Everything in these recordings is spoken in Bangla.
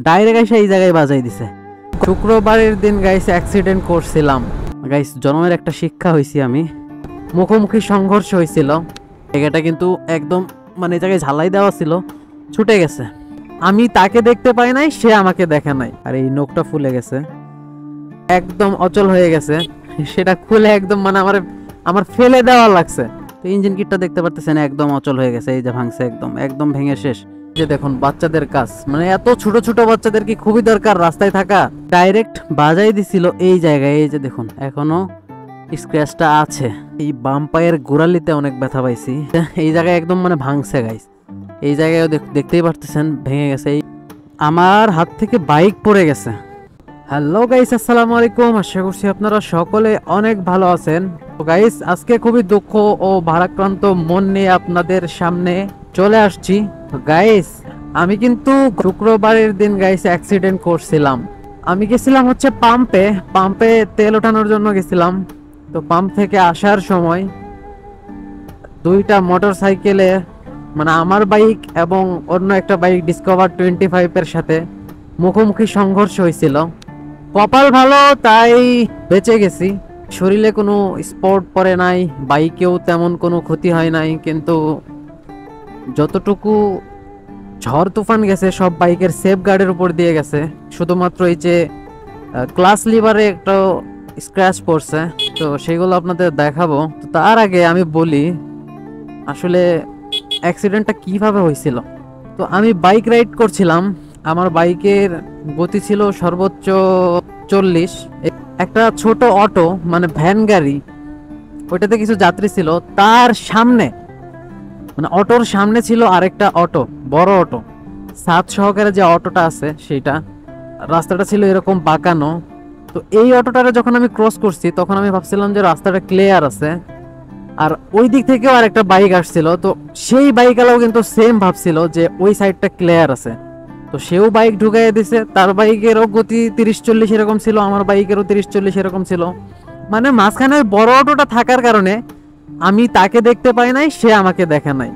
ডাইরেক্ট এসে এই জায়গায় বাজাই দিছে। শুক্রবারের দিন গাইস অ্যাক্সিডেন্ট করছিলাম গাইস, জন্মের একটা শিক্ষা হয়েছি আমি। মুখোমুখি সংঘর্ষ হয়েছিল, জায়গাটা কিন্তু একদম মানে জায়গায় ঝালাই দেওয়া ছিল, ছুটে গেছে। আমি তাকে দেখতে পাই নাই, সে আমাকে দেখে নাই। আর এই নখটা ফুলে গেছে, একদম অচল হয়ে গেছে। সেটা খুলে একদম মানে আমার ফেলে দেওয়া লাগছে। তো ইঞ্জিন কিটটা দেখতে পারতেছেন একদম অচল হয়ে গেছে, এই যে ভাঙছে, একদম ভেঙে শেষ। যে দেখুন বাচ্চাদের কাজ, মানে এত ছোট ছোট বাচ্চাদের কি খুবই দরকার রাস্তায় থাকা। ডাইরেক্ট বাজাই দিছিল এই জায়গায়, এই যে দেখুন এখনো স্ক্র্যাচটা আছে। এই বাম পায়ের গোড়ালিতে অনেক ব্যথা পাইছি। এই জায়গায় একদম মানে ভাঙছে গাইস, এই জায়গায় দেখতেই পারতেছেন ভেঙে গেছে। আমার হাত থেকে বাইক পড়ে গেছে। হ্যালো গাইস, আসসালামু আলাইকুম। আশা করছি আপনারা সকলে অনেক ভালো আছেন। তো গাইস আজকে খুবই দুঃখ ও ভারাক্রান্ত মন নিয়ে আপনাদের সামনে চলে আসছি। তো গাইস আমি কিন্তু শুক্রবারের দিন গাইস অ্যাক্সিডেন্ট করছিলাম। আমি গেছিলাম হচ্ছে পাম্পে তেল ওঠানোর জন্য গেছিলাম। তো পাম্প থেকে আসার সময় দুইটা মোটর সাইকেলে মানে আমার বাইক এবং অন্য একটা বাইক ডিসকভার 25 এর সাথে মুখোমুখি সংঘর্ষ হয়েছিল। কপাল ভালো তাই বেঁচে গেছি, শরীরে কোনো স্পট পড়ে নাই, বাইকেও তেমন কোনো ক্ষতি হয় নাই। কিন্তু যতটুকু ঝড় তুফান গেছে সব বাইকের সেফ গার্ডের উপর দিয়ে গেছে। শুধুমাত্র এই যে ক্লাস লিভারে একটা স্ক্র্যাচ পড়ছে, তো সেগুলো আপনাদের দেখাবো। তো তার আগে আমি বলি আসলে অ্যাক্সিডেন্টটা কিভাবে হয়েছিল। তো আমি বাইক রাইড করছিলাম, আমার বাইকের গতি ছিল সর্বোচ্চ 40। একটা ছোট অটো মানে ভ্যান গাড়ি, ওইটাতে কিছু যাত্রী ছিল, তার সামনে মানে অটোর সামনে ছিল আরেকটা অটো, বড় অটো 7 সহকারে যে অটোটা আছে সেইটা। রাস্তাটা ছিল এরকম বাঁকানো। তো এই অটোটারে যখন আমি ক্রস করছি তখন আমি ভাবছিলাম যে রাস্তাটা ক্লিয়ার আছে, আর ওই দিক থেকেও আরেকটা বাইক আসছিল। তো সেই বাইকওয়ালাও কিন্তু সেম ভাবছিল যে ওই সাইডটা ক্লিয়ার আছে, তো সেও বাইক ঢুকাইয়ে দিছে। তার বাইকেরও গতি 30-40 এরকম ছিল, আমার বাইকেরও 30-40 এরকম ছিল। মানে মাঝখানে ওই বড় অটোটা থাকার কারণে আমি তাকে দেখতে পাই নাই, সে আমাকে দেখে নাই।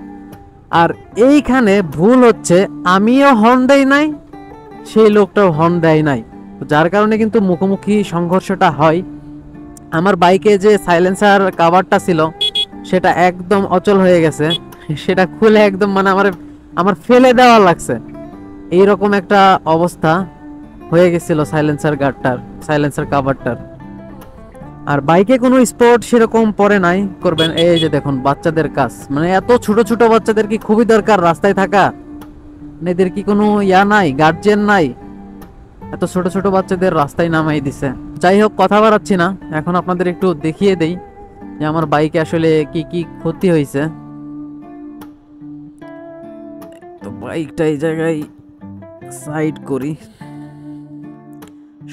আর এইখানে ভুল হচ্ছে, আমিও হর্ন দেই নাই, সেই লোকটাও হর্ন দেয় নাই, যার কারণে কিন্তু মুখোমুখি সংঘর্ষটা হয়। আমার বাইকে যে সাইলেন্সার কভারটা ছিল সেটা একদম অচল হয়ে গেছে, সেটা খুলে একদম মানে আমার ফেলে দেওয়া লাগছে। এইরকম একটা অবস্থা হয়ে গেছিল সাইলেন্সার কভারটার। আর বাইকে কোনো স্পট সেরকম পরে নাই করবেন। এই যে দেখুন বাচ্চাদের কাজ, মানে এত ছোট ছোট বাচ্চাদের কি খুবই দরকার রাস্তায় থাকা। এদের কি কোনো ইয়া নাই, গার্জিয়ান নাই, এত ছোট ছোট বাচ্চাদের রাস্তায় নামাই দিছে। যাই হোক কথা বাড়াচ্ছি না, এখন আপনাদের একটু দেখিয়ে দেই যে আমার বাইকে আসলে কি কি ক্ষতি হয়েছে। তো বাইকটা এই জায়গায় সাইড করি।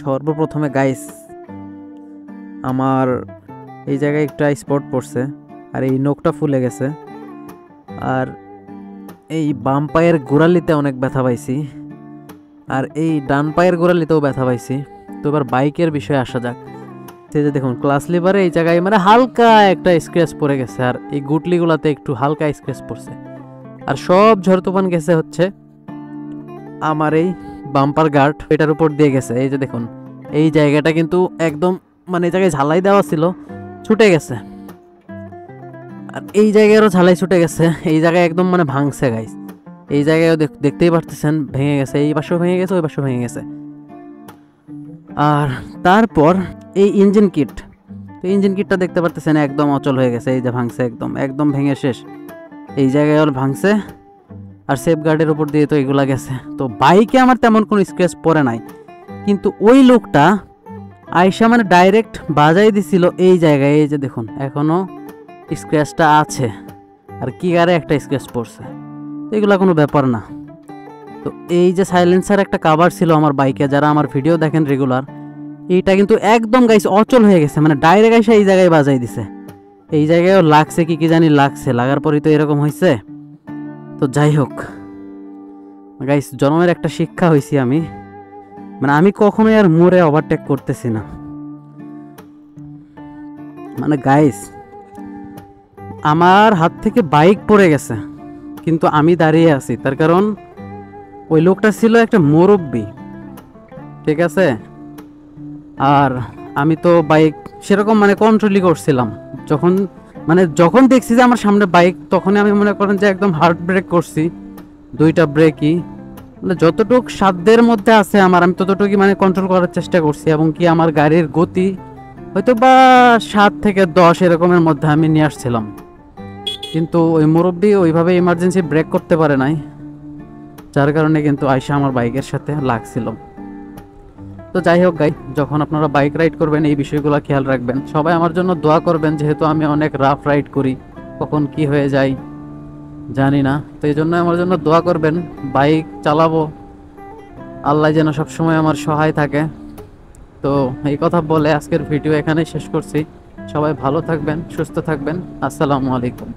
সর্বপ্রথমে গাইস আমার এই জায়গায় একটা স্পট পড়ছে, আর এই নখটা ফুলে গেছে, আর এই বাম পায়ের গোড়ালিতে অনেক ব্যথা পাইছি, আর এই ডান পায়ের গোড়ালিতেও ব্যথা পাইছি। তো এবার বাইকের বিষয়ে আসা যাক। সেই যে দেখুন ক্লাস লিভারে এই জায়গায় মানে হালকা একটা স্ক্র্যাচ পড়ে গেছে, আর এই গুটলিগুলাতে একটু হালকা স্ক্র্যাচ পড়ছে। আর সব ঝড় তুফান গেছে হচ্ছে আমার এই বাম্পার গার্ড, এটার উপর দিয়ে গেছে। এই যে দেখুন এই জায়গাটা কিন্তু একদম মানে এই জায়গায় ঝালাই দেওয়া ছিল, ছুটে গেছে। আর এই জায়গায়ও ঝালাই ছুটে গেছে, এই জায়গায় একদম মানে ভাঙছে গাইস। এই জায়গায়ও দেখতেই পারতেছেন ভেঙে গেছে, এই পাশেও ভেঙে গেছে, ওই পাশেও ভেঙে গেছে। আর তারপর এই ইঞ্জিন কিটটা দেখতে পারতেছেন একদম অচল হয়ে গেছে, এই যে ভাঙছে, একদম ভেঙে শেষ। এই জায়গায় ওর ভাঙছে, আর সেফ গার্ডের উপর দিয়ে তো এগুলা গেছে। তো বাইকে আমার তেমন কোনো স্ক্র্যাচ পড়ে নাই, কিন্তু ওই লোকটা আয়শা মানে ডাইরেক্ট বাজাই দিছিল এই জায়গায়। এই যে দেখুন এখনো স্ক্র্যাচটা আছে, আর কি গারে একটা স্ক্র্যাচ পড়ছে, এগুলা কোনো ব্যাপার না। তো এই যে সাইলেন্সার একটা কভার ছিল আমার বাইকে, যারা আমার ভিডিও দেখেন রেগুলার, এইটা কিন্তু একদম গাইস অচল হয়ে গেছে, মানে ডাইরেক্ট এসে এই জায়গায় বাজাই দিছে। এই জায়গায়ও লাগছে কি জানি লাগছে, লাগার পরই তো এরকম হয়েছে। তো যাই হোক গাইস, জন্মের একটা শিক্ষা হয়েছি আমি, মানে আমি কখনোই আর মোড়ে ওভারটেক করতেছি না। মানে গাইস আমার হাত থেকে বাইক পড়ে গেছে, কিন্তু আমি দাঁড়িয়ে আছি, তার কারণ ওই লোকটা ছিল একটা মুরব্বি, ঠিক আছে। আর আমি তো বাইক সেরকম মানে কন্ট্রোলই করছিলাম, যখন যখন দেখছি যে আমার সামনে বাইক, তখনই আমি মনে করেন যে একদম হার্ড ব্রেক করছি, দুইটা ব্রেকই যতটুক সাধ্যের মধ্যে আছে আমার, আমি ততটুকুই কন্ট্রোল করার চেষ্টা করছি, এবং কি আমার গাড়ির গতি হয়তো বা 7 থেকে 10 এরকমের মধ্যে আমি নিয়ে আসছিলাম। কিন্তু ওই মুরব্বি ওইভাবে ইমার্জেন্সি ব্রেক করতে পারে নাই, যার কারণে কিন্তু আয়শা আমার বাইকের সাথে লাগছিল। তো যাই হোক গাই, যখন আপনারা বাইক রাইড করবেন এই বিষয়গুলো খেয়াল রাখবেন। সবাই আমার জন্য দোয়া করবেন, যেহেতু আমি অনেক রাফ রাইড করি, কখন কি হয়ে যায় জানি না। তো এই জন্য আমার জন্য দোয়া করবেন। বাইক চালাবো, আল্লাহ যেন সবসময় আমার সহায় থাকে। তো এই কথা বলে আজকের ভিডিও এখানেই শেষ করছি। সবাই ভালো থাকবেন, সুস্থ থাকবেন। আসসালামু আলাইকুম।